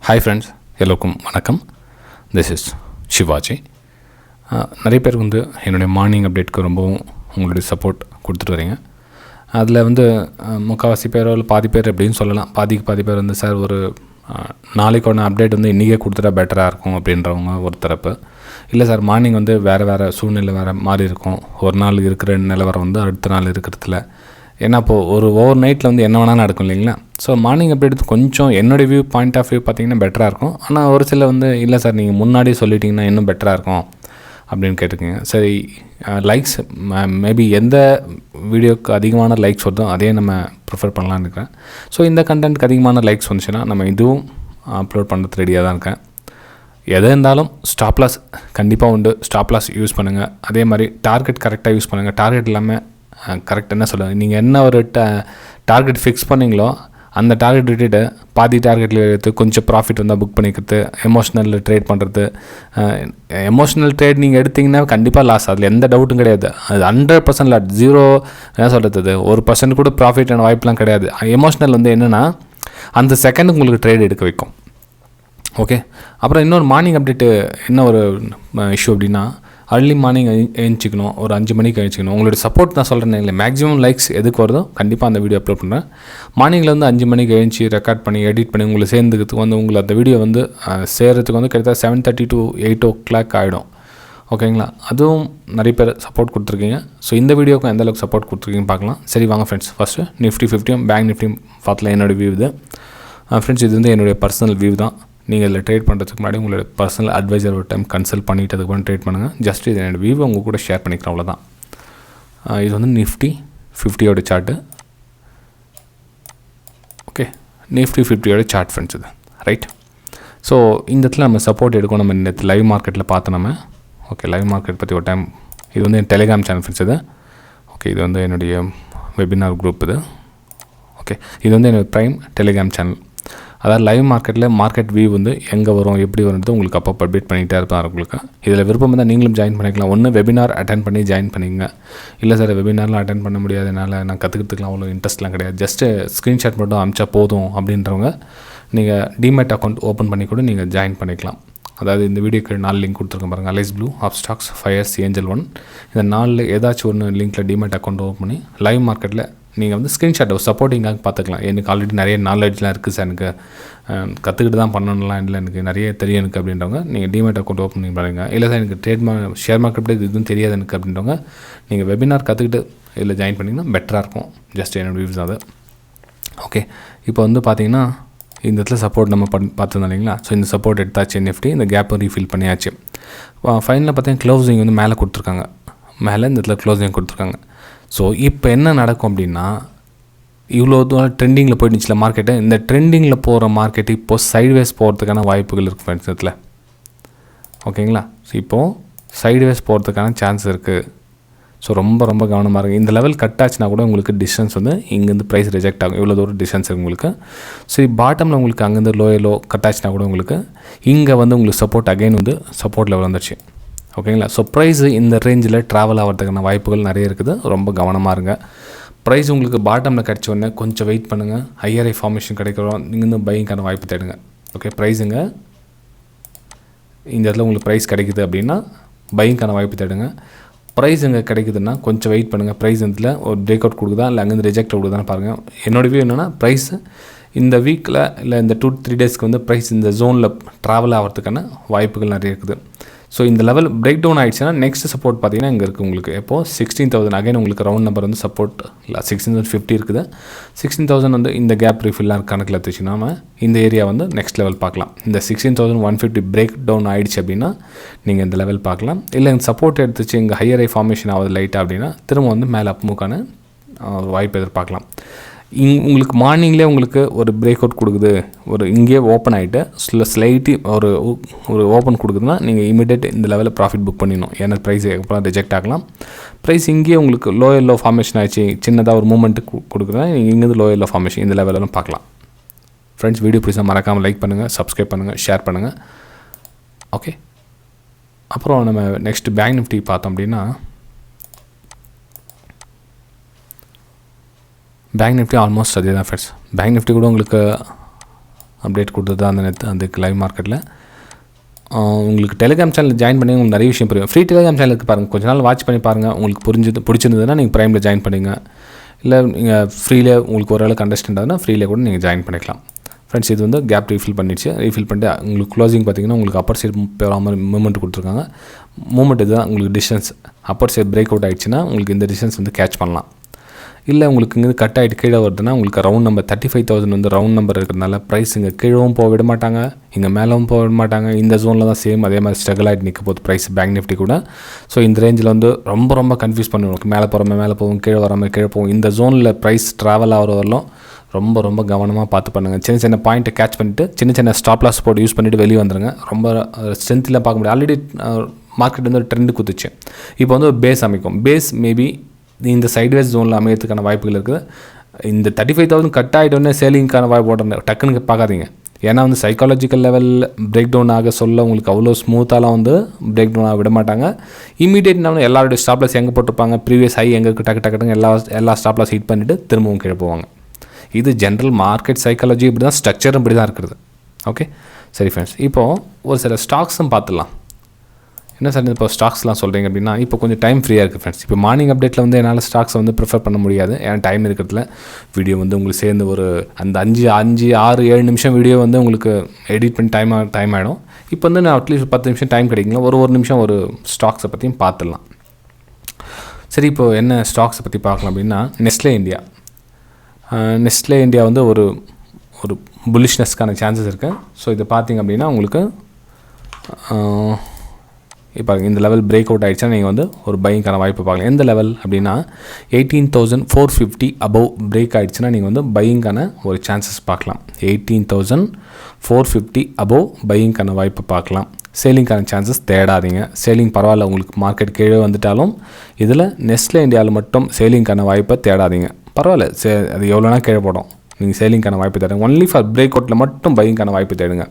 Hi friends, எல்லோருக்கும் வணக்கம். This is Sivaji. நிறைய பேர் வந்து என்னுடைய மார்னிங் அப்டேட்க்கு ரொம்பவும் உங்களுடைய சப்போர்ட் கொடுத்துட்டு வரீங்க. அதில் வந்து முக்கால்வாசி பேரோ இல்லை பாதி பேர் எப்படின்னு சொல்லலாம். பாதி பேர் வந்து சார் ஒரு நாளைக்கான அப்டேட் வந்து இன்றைக்கே கொடுத்துட்டா பெட்டராக இருக்கும் அப்படின்றவங்க ஒரு தரப்பு. இல்லை சார் மார்னிங் வந்து வேறு சூழ்நிலை வேறு மாதிரி இருக்கும். ஒரு நாள் இருக்கிற நிலவரம் வந்து அடுத்த நாள் இருக்கிறதுல ஏன்னா இப்போது ஒரு ஓவர் நைட்டில் வந்து என்ன வேணாலும் நடக்கும் இல்லைங்களா. ஸோ மார்னிங் அப்டேட் கொஞ்சம் என்னுடைய பாயிண்ட் ஆஃப் வியூ பார்த்திங்கன்னா பெட்டராக இருக்கும். ஆனால் ஒரு சில வந்து இல்லை சார் நீங்கள் முன்னாடியே சொல்லிட்டிங்கன்னா இன்னும் பெட்டராக இருக்கும் அப்படின்னு கேட்டுக்கோங்க. சரி, லைக்ஸ் மேபி எந்த வீடியோக்கு அதிகமான லைக்ஸ் வருதோ அதே நம்ம ப்ரிஃபர் பண்ணலான்னு இருக்கேன். ஸோ இந்த கண்டென்ட்க்கு அதிகமான லைக்ஸ் வந்துச்சுன்னா நம்ம இதுவும் அப்லோட் பண்ணுறது ரெடியாக தான் இருக்கேன். எது இருந்தாலும் ஸ்டாப் லாஸ் கண்டிப்பாக உண்டு. ஸ்டாப் லாஸ் யூஸ் பண்ணுங்கள். அதே மாதிரி டார்கெட் கரெக்டாக யூஸ் பண்ணுங்கள். டார்கெட் இல்லாமல் கரெக்ட் என்ன சொல்லுங்கள், நீங்கள் என்ன ஒரு டார்கெட் ஃபிக்ஸ் பண்ணிங்களோ அந்த டார்கெட் விட்டுட்டு பாதி டார்கெட்டில் எடுத்து கொஞ்சம் ப்ராஃபிட் வந்தால் புக் பண்ணிக்கிறது, எமோஷ்னல் ட்ரேட் பண்ணுறது. எமோஷ்னல் ட்ரேட் நீங்கள் எடுத்திங்கன்னா கண்டிப்பாக லாஸ், அதில் எந்த டவுட்டும் கிடையாது. அது 100% லாட், ஜீரோ என்ன சொல்கிறது, 1% கூட ப்ராஃபிட்டான வாய்ப்புலாம் கிடையாது. எமோஷ்னல் வந்து என்னென்னா அந்த செகண்டுக்கு உங்களுக்கு ட்ரேட் எடுக்க வைக்கும். ஓகே, அப்புறம் இன்னொரு மார்னிங் அப்டேட்டு என்ன ஒரு இஷ்யூ அப்படின்னா, அர்லி மார்னிங் எழுந்திக்கணும், ஒரு 5 மணிக்கு எழுந்திக்கணும். உங்களோட சப்போர்ட் நான் சொல்கிறேன் இல்லை, மேக்ஸிமம் லைக்ஸ் எதுக்கு வருதோ கண்டிப்பாக அந்த வீடியோ அப்லோட் பண்ணுறேன். மார்னிங்கில் வந்து 5 மணிக்கு எழுந்துச்சி ரெக்கார்ட் பண்ணி எடிட் பண்ணி உங்களை சேர்ந்துக்கிறதுக்கு வந்து உங்களை அந்த வீடியோ வந்து சேர்கிறதுக்கு வந்து கிட்டத்தட்ட 7:30 to 8 o'clock ஆகிடும். ஓகேங்களா, அதுவும் நிறைய பேர் சப்போர்ட் கொடுத்துருக்கீங்க. ஸோ இந்த வீடியோக்கும் எந்த அளவுக்கு சப்போர்ட் கொடுத்துருக்கீங்கன்னு பார்க்கலாம். சரி வாங்க friends, first Nifty 50 bank nifty பார்த்துல என்னோடய வியூ இது. ஃப்ரெண்ட்ஸ், இது வந்து என்னுடைய பர்சனல் வியூ தான். நீங்கள் இதில் ட்ரேட் பண்ணுறதுக்கு முன்னாடி உங்களோட பர்சனல் அட்வைசர் ஒரு டைம் கன்சல்ட் பண்ணிவிட்டு அதுக்கப்புறம் ட்ரேட் பண்ணுங்கள். ஜஸ்ட் இது என்னோடய வியூவை உங்கள் கூட ஷேர் பண்ணிக்கிறேன், அவ்வளோதான். இது வந்து Nifty 50 chart. Okay, Nifty 50 chart friends இது, ரைட். ஸோ இந்த இடத்துல நம்ம சப்போர்ட் எடுக்கும். நம்ம நேற்று லைவ் மார்க்கெட்டில் பார்த்தோம் நம்ம. ஓகே, லைவ் மார்க்கெட் பற்றி ஒரு டைம். இது வந்து என் டெலிகிராம் சேனல் ஃப்ரெண்ட்ஸ் இது. ஓகே, இது வந்து என்னுடைய வெபினார் குரூப் இது. ஓகே, இது வந்து என்னோடய ப்ரைம் டெலிகிராம் சேனல். அதாவது லைவ் மார்க்கெட்டில் மார்க்கெட் வியூ வந்து எங்கே வரும் எப்படி வருது உங்களுக்கு அப்போ அப்டேட் பண்ணிகிட்டே இருப்பாங்க. உங்களுக்கு இதில் விருப்பம் இருந்தால் நீங்களும் ஜாயின் பண்ணிக்கலாம். ஒன்று வெபினார் அட்டன் பண்ணி ஜாயின் பண்ணிங்க. இல்லை சார் வெபினார்லாம் அட்டன் பண்ண முடியாது, என்னால் நான் கற்றுக்கிறதுக்குலாம் அவ்வளோ இன்ட்ரெஸ்ட்லாம் கிடையாது, ஜஸ்ட்டு ஸ்க்ரீன்ஷாட் மட்டும் அமிச்சா போதும் அப்படின்றவங்க நீங்கள் டிமேட் அக்கௌண்ட் ஓப்பன் பண்ணி கூட நீங்கள் ஜாயின் பண்ணிக்கலாம். அதாவது இந்த வீடியோக்கு 4 லிங்க் கொடுத்துருக்கேன் பாருங்கள். Alice Blue, Upstox, Fyers, Angel 1. இந்த 4 ஏதாச்சும் ஒன்று லிங்க்கில் டிமேட் அக்கௌண்ட் ஓப்பன் பண்ணி லைவ் மார்க்கெட்டில் நீங்கள் வந்து ஸ்க்ரீன்ஷாட் சப்போர்ட்டிங்காக பார்த்துக்கலாம். எனக்கு ஆல்ரெடி நிறைய நாலேஜ்லாம் இருக்குது சார், எனக்கு கற்றுக்கிட்டு தான் பண்ணணும்லாம் இல்லை, எனக்கு நிறைய தெரியும் எனக்கு அப்படின்றவங்க நீங்கள் டிமேட் அக்கௌண்ட் ஓப்பன் பண்ணி பாருங்கள். இல்லை சார் எனக்கு ஷேர் மார்க்கெட் இதுவும் தெரியாது எனக்கு அப்படின்றவங்க நீங்கள் வெபினார் கற்றுக்கிட்டு இதில் ஜாயின் பண்ணிங்கன்னா பெட்டராக இருக்கும். ஜஸ்ட் என்னோடய வியூஸ் அது. ஓகே, இப்போ வந்து பார்த்தீங்கன்னா இந்த இடத்துல சப்போர்ட் நம்ம பார்த்துருந்தோம் இல்லைங்களா. ஸோ இந்த சப்போர்ட் எடுத்தாச்சு Nifty, இந்த கேப்பை ரீஃபில் பண்ணியாச்சு. ஃபைனலில் பார்த்தீங்கன்னா க்ளோசிங் வந்து மேலே கொடுத்துருக்காங்க. மேலே இந்த இடத்துல க்ளோசிங் கொடுத்துருக்காங்க. ஸோ இப்போ என்ன நடக்கும் அப்படின்னா, இவ்வளோ தூரம் ட்ரெண்டிங்கில் போயிடுச்சுல மார்க்கெட்டு. இந்த ட்ரெண்டிங்கில் போகிற மார்க்கெட்டு இப்போது சைட்வேஸ் போகிறதுக்கான வாய்ப்புகள் இருக்குது ஃப்ரெண்ட்ஸ் இதில். ஓகேங்களா, ஸோ இப்போது சைட்வேஸ் போகிறதுக்கான சான்ஸ் இருக்குது. ஸோ ரொம்ப கவனமாக இருக்குது. இந்த லெவல் கட் ஆச்சுன்னா கூட உங்களுக்கு டிஸ்டன்ஸ் வந்து இங்கேருந்து ப்ரைஸ் ரிஜெக்ட் ஆகும். இவ்வளோ தூரம் டிஸ்டன்ஸ் இருக்குது உங்களுக்கு. சரி, பாட்டமில் உங்களுக்கு அங்கேருந்து லோ கட் ஆச்சுன்னா கூட உங்களுக்கு இங்கே வந்து உங்களுக்கு சப்போர்ட் அகைன் வந்து சப்போர்ட் லெவல் வந்துடுச்சு. ஓகேங்களா, ஸோ ப்ரைஸு இந்த ரேஞ்சில் ட்ராவல் ஆகிறதுக்கான வாய்ப்புகள் நிறைய இருக்குது. ரொம்ப கவனமாக இருங்க. ப்ரைஸ் உங்களுக்கு பாட்டமில் கிடச்ச உடனே கொஞ்சம் வெயிட் பண்ணுங்கள். ஹையர் ஃபார்மேஷன் கிடைக்கிறோம், நீங்கள் வந்து பையிங்கான வாய்ப்பு தேடுங்க. ஓகே, ப்ரைஸுங்க இந்த இடத்துல உங்களுக்கு ப்ரைஸ் கிடைக்குது அப்படின்னா பையிங்கான வாய்ப்பு தேடுங்க. ப்ரைஸ் எங்கே கிடைக்குதுன்னா கொஞ்சம் வெயிட் பண்ணுங்கள். ப்ரைஸ் இதில் ஒரு பிரேக் அவுட் கொடுக்குதா இல்லை அங்கேருந்து ரிஜெக்ட் கொடுக்குதான்னு பாருங்கள். என்னோடய வியூ என்னென்னா ப்ரைஸ் இந்த வீக்கில் இல்லை இந்த 2-3 டேஸ்க்கு வந்து ப்ரைஸ் இந்த ஜோனில் ட்ராவல் ஆகிறதுக்கான வாய்ப்புகள் நிறைய இருக்குது. ஸோ இந்த லெவல் பிரேக் டவுன் ஆகிடுச்சுன்னா நெக்ஸ்ட் சப்போர்ட் பார்த்தீங்கன்னா இங்கே இருக்குது உங்களுக்கு. எப்போது 16,000 அகைன் உங்களுக்கு ரவுண்ட் நம்பர் வந்து சப்போர்ட் இல்லை 16,050 இருக்குது. 16,000 வந்து இந்த கேப் ரீஃபில்லாம் கணக்கில் எடுத்துச்சுன்னா நம்ம இந்த ஏரியா வந்து நெக்ஸ்ட் லெவல் பார்க்கலாம். இந்த 16,150 பிரேக் டவுன் ஆகிடுச்சு அப்படின்னா நீங்கள் இந்த லெவல் பார்க்கலாம். இல்லை இந்த சப்போர்ட் எடுத்துச்சு இங்கே ஹையர் ஃபார்மேஷன் ஆகுது லைட்டாக அப்படின்னா திரும்ப வந்து மேலே அப்மூக்கான வாய்ப்பு எதிர்பார்க்கலாம். உங்களுக்கு மார்னிங்லேயே உங்களுக்கு ஒரு பிரேக் அவுட் கொடுக்குது, ஒரு இங்கேயே ஓப்பன் ஆகிட்டு ஸ்லைட்டி ஒரு ஓப்பன் கொடுக்குதுன்னா நீங்கள் இமீடியட் இந்த லெவலில் ப்ராஃபிட் புக் பண்ணிடணும். ஏன்னா ப்ரைஸ் அப்புறம் ரிஜெக்ட் ஆகலாம். ப்ரைஸ் இங்கேயே உங்களுக்கு லோ ஃபார்மேஷன் ஆகிடுச்சு, சின்னதாக ஒரு மூமெண்ட்டு கொடுக்குதுன்னா நீங்கள் இங்கேருந்து லோ ஃபார்மேஷன் இந்த லெவலெல்லாம் பார்க்கலாம். ஃப்ரெண்ட்ஸ், வீடியோ பிடிச்சா மறக்காமல் லைக் பண்ணுங்கள், சப்ஸ்கிரைப் பண்ணுங்கள், ஷேர் பண்ணுங்கள். ஓகே, அப்புறம் நம்ம நெக்ஸ்ட் பேங்க் நிஃப்டி பார்த்தோம் அப்படின்னா பேங்க் நிஃப்டி ஆல்மோஸ்ட் அதே தான் ஃப்ரெண்ட்ஸ். பேங்க் நிஃப்டி கூட உங்களுக்கு அப்டேட் கொடுத்தது தான் அந்த நேற்று அதுக்கு லைவ் மார்க்கெட்டில். உங்களுக்கு டெலிகிராம் சேனல் ஜாயின் பண்ணி உங்களுக்கு நிறைய விஷயம் புரியும். ஃப்ரீ டெலிகிராம் சேனலுக்கு பாருங்கள், கொஞ்ச நாள் வாட்ச் பண்ணி பாருங்கள். உங்களுக்கு பிடிச்சிருந்ததுன்னா நீங்கள் ப்ரைமில் ஜாயின் பண்ணிங்க. இல்லை நீங்கள் ஃப்ரீலே உங்களுக்கு ஓரளவுக்கு அண்டர்ஸ்டாண்ட் ஆகுதுன்னா ஃப்ரீலே கூட நீங்கள் ஜாயின் பண்ணிக்கலாம். ஃப்ரெண்ட்ஸ் இது வந்து கேப் ரீஃபில் பண்ணிடுச்சு. ரீஃபில் பண்ணிட்டு உங்களுக்கு க்ளோசிங் பார்த்தீங்கன்னா உங்களுக்கு அப்பர் சைடு போகிற மாதிரி மூமெண்ட் கொடுத்துருக்காங்க. மூமெண்ட் இதுதான் உங்களுக்கு distance. Upper side break out ஆகிடுச்சுன்னா உங்களுக்கு இந்த டிஸ்டன்ஸ் வந்து கேட்ச் பண்ணலாம். இல்லை உங்களுக்கு இங்கே கட் ஆகிட்டு கீழே வருதுன்னா உங்களுக்கு ரவுண்ட் நம்பர் 35,000 வந்து ரவுண்ட் நம்பர் இருக்கிறதுனால ப்ரைஸ் இங்கே கீழவும் போக விட மாட்டாங்க, இங்கே மேலேவும் போக விட மாட்டாங்க. இந்த ஜோனில் தான் சேம் அதே மாதிரி ஸ்ட்ரகிள் ஆகிட்டு நிற்க போகுது ப்ரைஸ் பேங்க் நிஃப்டி கூட. ஸோ இந்த ரேஞ்சில் வந்து ரொம்ப கன்ஃபியூஸ் பண்ணுவோம். மேலே போகிறோமே மேலே போகும், கீழே வராமல் கீழே போகும். இந்த ஜோனில் ப்ரைஸ் ட்ராவல் ஆகிற வரலும் ரொம்ப கவனமாக பார்த்து பண்ணுங்கள். சின்ன பாயிண்ட்டை கேட்ச் பண்ணிவிட்டு சின்ன ஸ்டாப் லாஸ் போட்டு யூஸ் பண்ணிவிட்டு வெளியே வந்துடுங்க. ரொம்ப ஸ்ட்ரென்த்தில் பார்க்க முடியாது. ஆல்ரெடி மார்க்கெட் வந்து ஒரு ட்ரெண்டு குத்துச்சு. இப்போ வந்து ஒரு பேஸ் அமைக்கும். பேஸ் மேபி இந்த சைட்வேஸ் ஜோனில் அமையறதுக்கான வாய்ப்புகள் இருக்குது. இந்த 35,000 கட் ஆகிட்டோன்னே சேலிங்க்கான வாய்ப்பு போடுற டக்குன்னு பார்க்காதீங்க. ஏன்னா வந்து சைக்காலஜிக்கல் லெவல் பிரேக் டவுன் ஆக சொல்ல உங்களுக்கு அவ்வளோ ஸ்மூத்தாலாம் வந்து பிரேக் டவுன் ஆக விட மாட்டாங்க. இமீடியட்னாலும் எல்லாருடைய ஸ்டாப் லாஸ் எங்கே போட்டிருப்பாங்க, ப்ரீவியஸ் ஹை எங்கே டக்கு எல்லா ஸ்டாப் லாஸ் ஹிட் பண்ணிவிட்டு திரும்பவும் கீழே போவாங்க. இது ஜென்ரல் மார்க்கெட் சைக்காலஜி. இப்படி தான் ஸ்ட்ரக்சரும் இப்படி தான் இருக்குது. ஓகே சரி ஃப்ரெண்ட்ஸ், இப்போது ஒரு சில ஸ்டாக்ஸும் பார்த்துடலாம். என்ன சார் இப்போ ஸ்டாக்ஸ்லாம் சொல்கிறீங்க அப்படின்னா, இப்போ கொஞ்சம் டைம் ஃப்ரீயாக இருக்குது ஃப்ரெண்ட்ஸ். இப்போ மார்னிங் அப்டேட்டில் வந்து என்னால் ஸ்டாக்ஸை வந்து ப்ரிஃபர் பண்ண முடியாது. ஏன்னா டைம் இருக்கிறதுல வீடியோ வந்து உங்களுக்கு சேர்ந்து ஒரு அந்த 5, 6, 7 நிமிஷம் வீடியோ வந்து உங்களுக்கு எடிட் பண்ணி டைம் ஆகிடும். இப்போ வந்து நான் அட்லீஸ்ட் 10 நிமிஷம் டைம் கிடைக்குங்களா, ஒரு நிமிஷம் ஒரு ஸ்டாக்ஸை பற்றியும் பார்த்துடலாம். சரி, இப்போது என்ன ஸ்டாக்ஸை பற்றி பார்க்கலாம் அப்படின்னா, நெஸ்லே இந்தியா வந்து ஒரு புல்லிஷ்னஸ்க்கான சான்சஸ் இருக்குது. ஸோ இதை பார்த்திங்க அப்படின்னா உங்களுக்கு இப்போ இந்த லெவல் பிரேக் அவுட் ஆகிடுச்சுன்னா நீங்கள் வந்து ஒரு பையிங்கான வாய்ப்பு பார்க்கலாம். எந்த லெவல் அப்படின்னா 18,450 அபவ் பிரேக் ஆகிடுச்சுன்னா நீங்கள் வந்து பையிங்கான ஒரு சான்சஸ் பார்க்கலாம். 18,450 அபவ் பையிங்கான வாய்ப்பு பார்க்கலாம். சேலிங்கான சான்சஸ் தேடாதீங்க. சேலிங் பரவாயில்ல, உங்களுக்கு மார்க்கெட் கீழே வந்துட்டாலும் இதில் நெஸ்லே இந்தியாவில் மட்டும் சேலிங்கான வாய்ப்பை தேடாதீங்க. பரவாயில்ல, அது எவ்வளோனா கீழே போடும், நீங்கள் சேலிங்கான வாய்ப்பு தேடுங்க. ஒன்லி ஃபார் பிரேக் அவுட்டில் மட்டும் பையிங்கான வாய்ப்பு தேடுங்க.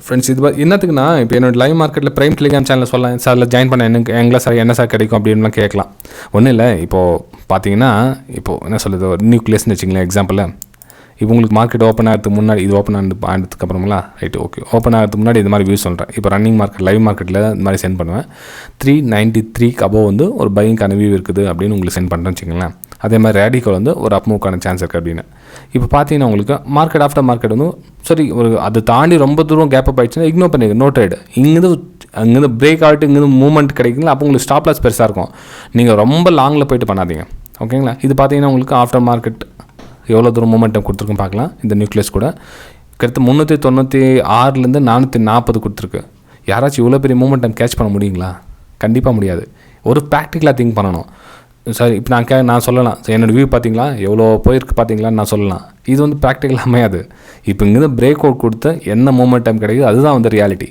ஃப்ரெண்ட்ஸ் இது என்னத்துக்குன்னா, இப்போ என்னோட லைவ் மார்க்கெட்டில் ப்ரைம் டெலிகிராம் சேனலில் சொல்லலாம் சார், அதில் ஜாயின் பண்ண எங்களை சார் என்ன சார் கிடைக்கும் அப்படின்லாம் கேட்கலாம். ஒன்றும் இல்லை, இப்போது பார்த்தீங்கன்னா இப்போது என்ன சொல்லுது, ஒரு நியூக்ளியஸ்னு வச்சுங்களேன் எக்ஸாம்பிள். இப்போ உங்களுக்கு மார்க்கெட் ஓப்பன் ஆகிறதுக்கு முன்னாடி, இது ஓப்பன் ஆனதுக்கு அப்புறங்களா ரைட் ஓகே, ஓப்பன் ஆகிறதுக்கு முன்னாடி இது மாதிரி வியூ சொல்கிறேன். இப்போ ரன்னிங் மார்க்கெட் லைவ் மார்க்கெட்டில் இந்த மாதிரி சென்ட் பண்ணுவேன். 393 அபோவ் வந்து ஒரு பையிங்கான வியூ இருக்குது அப்படின்னு உங்களுக்கு சென்ட் பண்ணுறேன்னு வச்சுங்களேன். அதே மாதிரி ரேடிக்கல் வந்து ஒரு அப் மூவ்க்கான சான்ஸ் இருக்குது அப்படின்னு. இப்போ பார்த்தீங்கன்னா உங்களுக்கு மார்க்கெட் ஆஃப்டர் மார்க்கெட் வந்து சரி ஒரு அதை தாண்டி ரொம்ப தூரம் கேப் அப் ஆகிடுச்சுன்னா இக்னோர் பண்ணிடுங்க, நோ ட்ரேடு. அங்கேருந்து பிரேக் ஆகிட்டு இங்கேருந்து மூவ்மெண்ட் கிடைக்குங்களா, அப்போ உங்களுக்கு ஸ்டாப் லாஸ் பெருசாக இருக்கும். நீங்கள் ரொம்ப லாங்கில் போய்ட்டு பண்ணாதீங்க, ஓகேங்களா. இது பார்த்தீங்கன்னா உங்களுக்கு ஆஃப்டர் மார்க்கெட் எவ்வளோ தூரம் மூமெண்டம் கொடுத்துருக்குன்னு பார்க்கலாம். இந்த நியூக்ளியஸ் கூட கிட்டத்தட்ட 396 440 கொடுத்துருக்கு. யாராச்சும் இவ்வளோ பெரிய மூமெண்டம் கேட்ச் பண்ண முடியுங்களா? கண்டிப்பாக முடியாது. ஒரு ப்ராக்டிக்கலாக திங்க் பண்ணணும். சார் இப்போ நான் சொல்லலாம், என்னோடய வியூ பார்த்தீங்களா எவ்வளோ போயிருக்கு பார்த்தீங்களான்னு நான் சொல்லலாம். இது வந்து ப்ராக்டிக்கலாக அமையாது. இப்போ இங்கேருந்து பிரேக் அவுட் கொடுத்து என்ன மூமெண்டம் கிடைக்குது அதுதான் வந்து ரியாலிட்டி.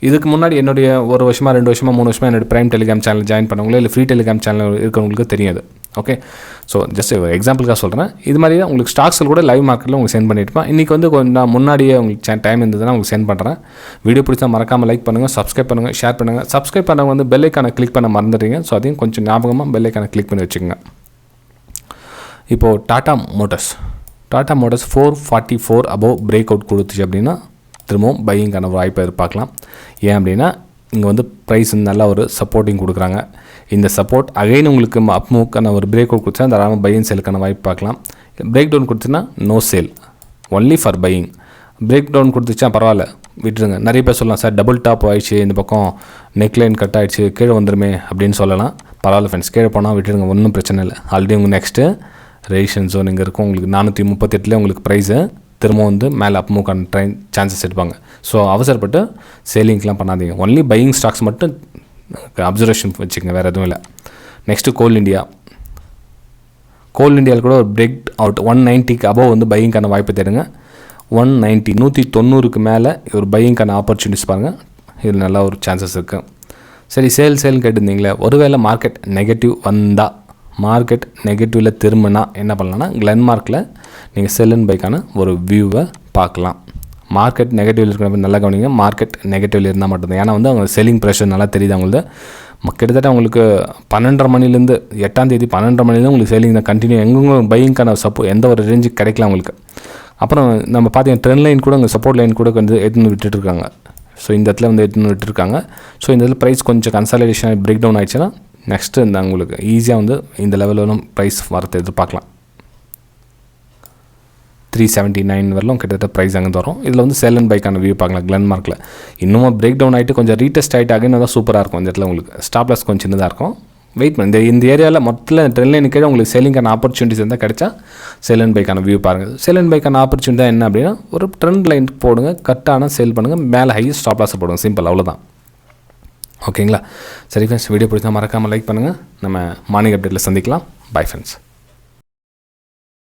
இதுக்கு முன்னாடி என்னுடைய 1 வருஷமாக 2 வருஷமாக 3 வருஷமாக என்னோடய ப்ரைம் டெலிகிராம் சேனல் ஜாயின் பண்ணவங்களோ இல்லை ஃப்ரீ டெலிகிராம் சேனல் இருக்கிறவங்களுக்கு தெரியாது. ஓகே, ஸோ ஜஸ்ட் எக்ஸாம்பிளுக்காக சொல்கிறேன். இது மாதிரி தான் உங்களுக்கு ஸ்டாக்ஸில் கூட லைவ் மார்க்கெட்டில் உங்களுக்கு சென்ட் பண்ணியிருப்பேன். இன்றைக்கி வந்து நான் முன்னாடியே உங்களுக்கு டைம் இருந்ததுன்னா உங்களுக்கு சென்ட் பண்ணுறேன். வீடியோ பிடிச்சா மறக்காமல் லைக் பண்ணுங்கள், சப்ஸ்கிரைப் பண்ணுங்கள், ஷேர் பண்ணுங்கள். சப்ஸ்கிரைப் பண்ணவங்க வந்து பெல் ஐக்கானை கிளிக் பண்ண மறந்துடுறீங்க. ஸோ அதையும் கொஞ்சம் ஞாபகமாக பெல் ஐக்கானை கிளிக் பண்ணி வச்சுக்கோங்க. இப்போது Tata motors 444 above break out கொடுத்துச்சு அப்படின்னா திரும்பவும் பையிங்கான வாய்ப்பை எதிர்பார்க்கலாம். ஏன் அப்படின்னா இங்கே வந்து ப்ரைஸ் நல்லா ஒரு சப்போர்ட்டிங் கொடுக்குறாங்க. இந்த சப்போர்ட் அகைன் உங்களுக்கு அப் மூவ்க்கான ஒரு பிரேக் அவுட் கொடுத்தா தாராளமாக பையிங் சேலுக்கான வாய்ப்பு பார்க்கலாம். பிரேக் டவுன் கொடுத்துன்னா no sale, only for buying. Break down கொடுத்துச்சா பரவாயில்ல விட்டுருங்க. நிறைய பேர் சொல்லலாம் சார் டபுள் டாப் ஆகிடுச்சு, இந்த பக்கம் நெக்லைன் கட் ஆகிடுச்சு, கீழே வந்துடுமே அப்படின்னு சொல்லலாம். பரவாயில்ல ஃப்ரெண்ட்ஸ், கீழே போனால் விட்டுருங்க, ஒன்றும் பிரச்சனை இல்லை. ஆல்ரெடி உங்கள் நெக்ஸ்ட்டு ரெசிஸ்டன்ஸ் ஜோன் இங்கே இருக்கும். உங்களுக்கு 438 உங்களுக்கு ப்ரைஸு திரும்ப வந்து மேலே அப் மூவ்க்கான சான்சஸ் எடுப்பாங்க. ஸோ அவசரப்பட்டு சேலிங்க்லாம் பண்ணாதீங்க. ஒன்லி பையிங் ஸ்டாக்ஸ் மட்டும் அப்சர்வேஷன் வச்சுக்கோங்க, வேறு எதுவும் இல்லை. நெக்ஸ்ட்டு கோல் இண்டியாவில் கூட ஒரு பிரேக் அவுட் 190 அபோவ் வந்து பையிங்கான வாய்ப்பு தேடுங்க. 190 மேலே ஒரு பையிங்கான ஆப்பர்ச்சுனிட்டிஸ் பாருங்கள். இதில் நல்லா ஒரு சான்சஸ் இருக்குது. சரி, சேல்னு கேட்டிருந்தீங்களே, ஒருவேளை மார்க்கெட் நெகட்டிவ் வந்தால், மார்க்கெட் நெகட்டிவில் திரும்பினா என்ன பண்ணலான்னா கிளென்மார்க்கில் நீங்கள் செல் அண்ட் பைக்கான ஒரு வியூவை பார்க்கலாம். மார்க்கெட் நெகட்டிவில் இருக்கிற நல்லா கவனிங்க. மார்க்கெட் நெகட்டிவில் இருந்தால் மட்டும்தான். ஏன்னா வந்து அவங்க செல்லிங் ப்ரெஷர் நல்லா தெரியுது அவங்களுக்கு. கிட்டத்தட்ட உங்களுக்கு 12:30 மணிலேருந்து 8ஆம் தேதி 12:30 மணிலேருந்து உங்களுக்கு செல்லிங் தான் கண்டினியூ. எங்கெங்க பையிங்கான எந்த ஒரு ரேஞ்சுக்கு கிடைக்கல உங்களுக்கு. அப்புறம் நம்ம பார்த்தீங்கன்னா ட்ரெண்ட் லைன் கூட அங்கே சப்போர்ட் லைன் கூட வந்து எடுத்துன்னு விட்டுட்டுருக்காங்க. ஸோ இந்த இடத்துல வந்து எடுத்துன்னு விட்டுருக்காங்க. ஸோ இந்த இடத்துல ப்ரைஸ் கொஞ்சம் கன்சாலிடேஷன் பிரேக் டவுன் ஆகிடுச்சுன்னா நெக்ஸ்ட்டு இந்த உங்களுக்கு ஈஸியாக வந்து இந்த லெவலிலும் ப்ரைஸ் வரது எதிர்பார்க்கலாம். 379 வரலும் கிட்டத்தட்ட ப்ரைஸ் அங்கே வரும். இதில் வந்து செல் அண்ட் பைக்கான வியூ பார்க்கலாம். கிளென்மார்க்கில் இன்னும் பிரேக் டவுன் ஆகிட்டு கொஞ்சம் ரீடெஸ்ட் ஆகிட்டு அகைன் தான் சூப்பராக இருக்கும். இந்த இடத்துல உங்களுக்கு ஸ்டாப் லாஸ் கொஞ்சம் சின்னதாக இருக்கும். வெயிட் பண்ணி இந்த ஏரியாவில் மொத்தத்தில் ட்ரெண்ட் லைன் கீழே உங்களுக்கு செல்லிங்கான ஆப்பர்ச்சுனிட்டிஸ் இருந்தால் கிடைச்சா செல் அண்ட் பைக்கான வியூ பாருங்கள். செல் அண்ட் பைக்கான ஆப்பர்ச்சுனிட்டி தான் என்ன அப்படின்னா ஒரு ட்ரெண்ட் லைன் போடுங்க, கரெக்டான சேல் பண்ணுங்கள், மேலே ஹை ஸ்டாப் லாஸ் போடுங்க, சிம்பிள் அவ்வளோதான். ஓகேங்களா? சரி ஃப்ரெண்ட்ஸ், வீடியோ பிடிச்சா மறக்காமல் லைக் பண்ணுங்கள். நம்ம மார்னிங் அப்டேட்டில் சந்திக்கலாம். Bye friends.